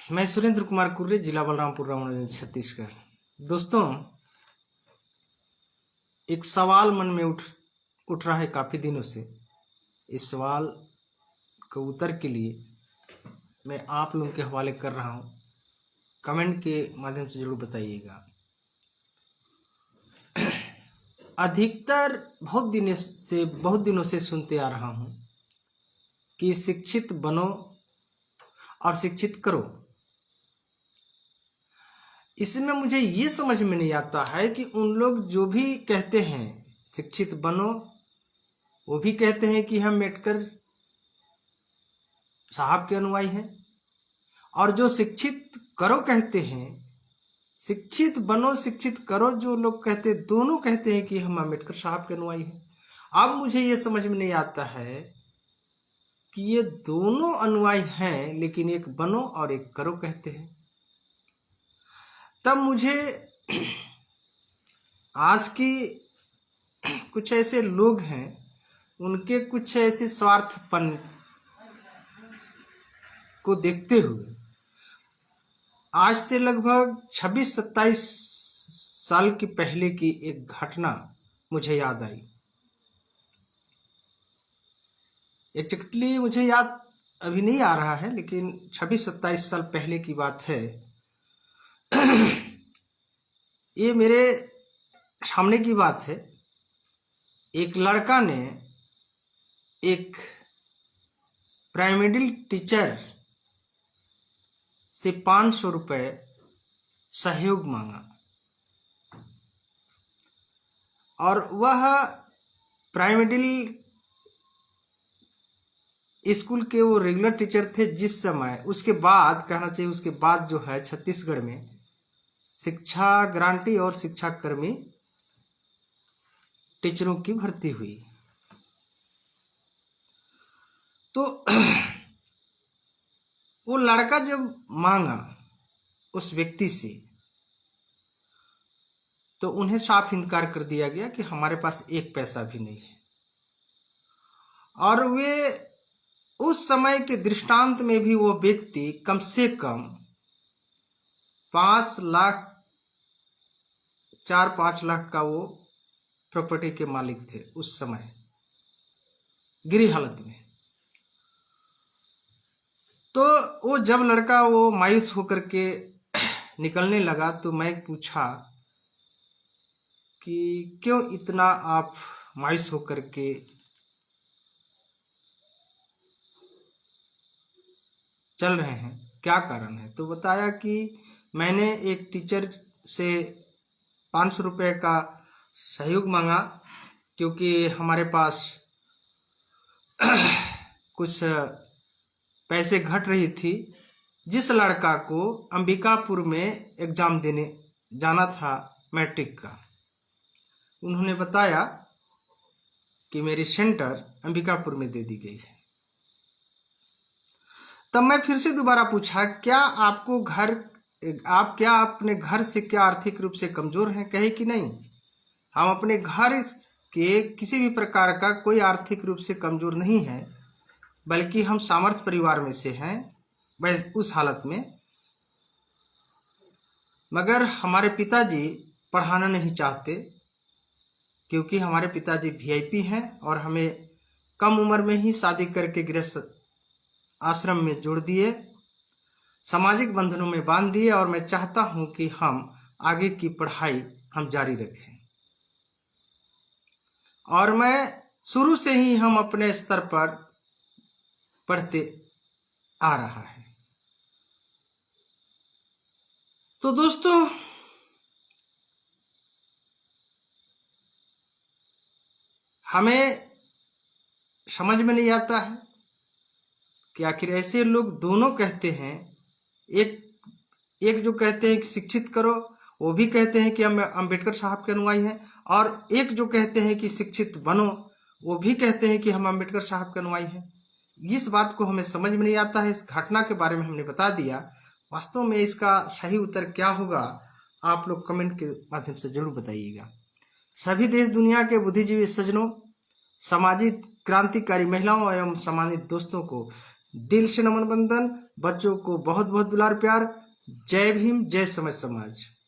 मैं सुरेंद्र कुमार कुर्रे, जिला बलरामपुर, रामगंज, छत्तीसगढ़। दोस्तों, एक सवाल मन में उठ रहा है काफ़ी दिनों से। इस सवाल के उत्तर के लिए मैं आप लोगों के हवाले कर रहा हूँ। कमेंट के माध्यम से जरूर बताइएगा। अधिकतर बहुत दिनों से सुनते आ रहा हूँ कि शिक्षित बनो और शिक्षित करो। इसमें मुझे ये समझ में नहीं आता है कि उन लोग जो भी कहते हैं शिक्षित बनो, वो भी कहते हैं कि हम अम्बेडकर साहब के अनुयायी हैं, और जो शिक्षित करो कहते हैं, शिक्षित बनो शिक्षित करो जो लोग कहते, दोनों कहते हैं कि हम अम्बेडकर साहब के अनुयायी हैं। अब मुझे ये समझ में नहीं आता है कि ये दोनों अनुयायी हैं, लेकिन एक बनो और एक करो कहते हैं। तब मुझे आज की कुछ ऐसे लोग हैं, उनके कुछ ऐसे स्वार्थपन को देखते हुए आज से लगभग 26-27 साल की पहले की एक घटना मुझे याद आई। एक्जैक्टली मुझे याद अभी नहीं आ रहा है, लेकिन 26-27 साल पहले की बात है। ये मेरे सामने की बात है। एक लड़का ने एक प्राइमरी टीचर से 500 रुपये सहयोग मांगा, और वह प्राइमरी स्कूल के वो रेगुलर टीचर थे जिस समय। उसके बाद कहना चाहिए, उसके बाद जो है छत्तीसगढ़ में शिक्षा ग्रांटी और शिक्षा कर्मी टीचरों की भर्ती हुई। तो वो लड़का जब मांगा उस व्यक्ति से, तो उन्हें साफ इनकार कर दिया गया कि हमारे पास एक पैसा भी नहीं है। और वे उस समय के दृष्टांत में भी वो व्यक्ति कम से कम 5 लाख 4-5 लाख का वो प्रॉपर्टी के मालिक थे उस समय, गिरी हालत में। तो वो जब लड़का वो मायूस होकर के निकलने लगा, तो मैं पूछा कि क्यों इतना आप मायूस होकर के चल रहे हैं, क्या कारण है? तो बताया कि मैंने एक टीचर से 500 रुपये का सहयोग मांगा, क्योंकि हमारे पास कुछ पैसे घट रही थी। जिस लड़का को अंबिकापुर में एग्ज़ाम देने जाना था मैट्रिक का, उन्होंने बताया कि मेरी सेंटर अंबिकापुर में दे दी गई है। तब मैं फिर से दोबारा पूछा, आप क्या अपने घर से क्या आर्थिक रूप से कमज़ोर हैं? कहे कि नहीं, हम अपने घर के किसी भी प्रकार का कोई आर्थिक रूप से कमज़ोर नहीं है, बल्कि हम सामर्थ्य परिवार में से हैं। बस उस हालत में, मगर हमारे पिताजी पढ़ाना नहीं चाहते, क्योंकि हमारे पिताजी वीआईपी हैं और हमें कम उम्र में ही शादी करके गृहस्थ आश्रम में जोड़ दिए, सामाजिक बंधनों में बांध दिए, और मैं चाहता हूं कि हम आगे की पढ़ाई हम जारी रखें। और मैं शुरू से ही हम अपने स्तर पर पढ़ते आ रहा है। तो दोस्तों, हमें समझ में नहीं आता है कि आखिर ऐसे लोग दोनों कहते हैं, एक जो कहते हैं कि शिक्षित करो, वो भी कहते हैं कि हम अम्बेडकर साहब के अनुयायी हैं, और एक जो कहते हैं कि शिक्षित बनो, वो भी कहते हैं कि हम अम्बेडकर साहब के अनुयायी हैं। इस बात को हमें समझ में नहीं आता है। इस घटना के बारे में हमने बता दिया। वास्तव में इसका सही उत्तर क्या होगा, आप लोग कमेंट के माध्यम से जरूर बताइएगा। सभी देश दुनिया के बुद्धिजीवी सज्जनों, सामाजिक क्रांतिकारी महिलाओं एवं सम्मानित दोस्तों को दिल से नमन बंदन। बच्चों को बहुत बहुत दुलार प्यार। जय भीम, जय समझ समाज।